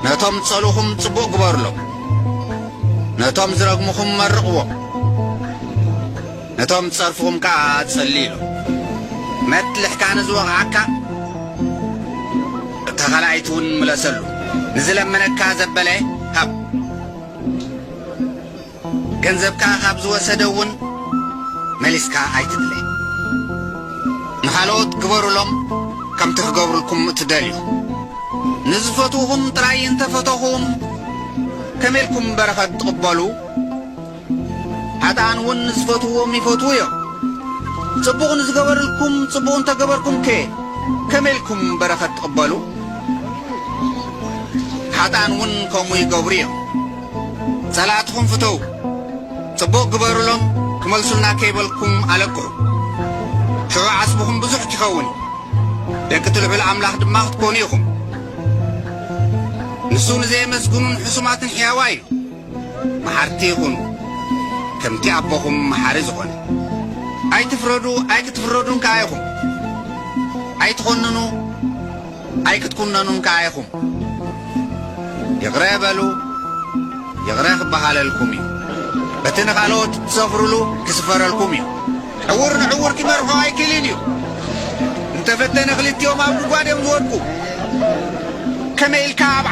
ነቶም ጸሎኹም ጽቡቕ ግበሩሎም ነቶም ዝረግሙኹም መርቕዎም ነቶም ጸርፍኹም ከዓ ጸልይሎም መትልሕካ ንዝወቕዓካ ተኸላይት እውን ምለሰሉ ንዝለመነካ ዘበለ ሃብ ገንዘብካ ካብ ዝወሰደ እውን መሊስካ ኣይትድለይ ንኻልኦት ግበሩሎም ከምቲ ክገብሩልኩም እትደልዩ ንዝፈትውኹም ጥራይ እንተፈተኹም ከመልኩም በረኸት ትቕበሉ ሓጥኣን እውን ንዝፈትዎም ይፈትዉ እዮም ጽቡቕ ንዝገበርልኩም ጽቡቕ እንተገበርኩም ከመልኩም በረኸት ትቕበሉ ሓጥኣን እውን ከምኡ ይገብሩ እዮም ጸላእትኹም ፍተው ጽቡቕ ግበሩሎም ክመልሱልና ከይበልኩም ኣለክዑ ሽዑ ዓስብኹም ብዙሕ ይኸውን ደቂ ትልዕል ኣምላኽ ድማ ክትኮኑ ኢኹም ንሱ ንዘየመስግኑን ሕሱማትን ሕያዋ እዩ መሓርቲ ይኹኑ ከምቲ ኣቦኹም መሓሪ ዝኾነ ኣይትፍረዱ ኣይክትፍረዱን ከዓ ኢኹም ኣይትኾንኑ ኣይክትኩነኑን ከዓ ኢኹም ይቕረ በሉ ይቕረ ክበሃለልኩም እዩ በቲ ንኻልኦት ትሰፍሩሉ ክስፈረልኩም እዩ ዕውር ንዕውር ክመርሖ ኣይክእልን እዩ እንተፈተነ ክልቲኦም ኣብ ጉድጓድ እዮም ዝወድቁ ከመይ ኢልካ ኣብ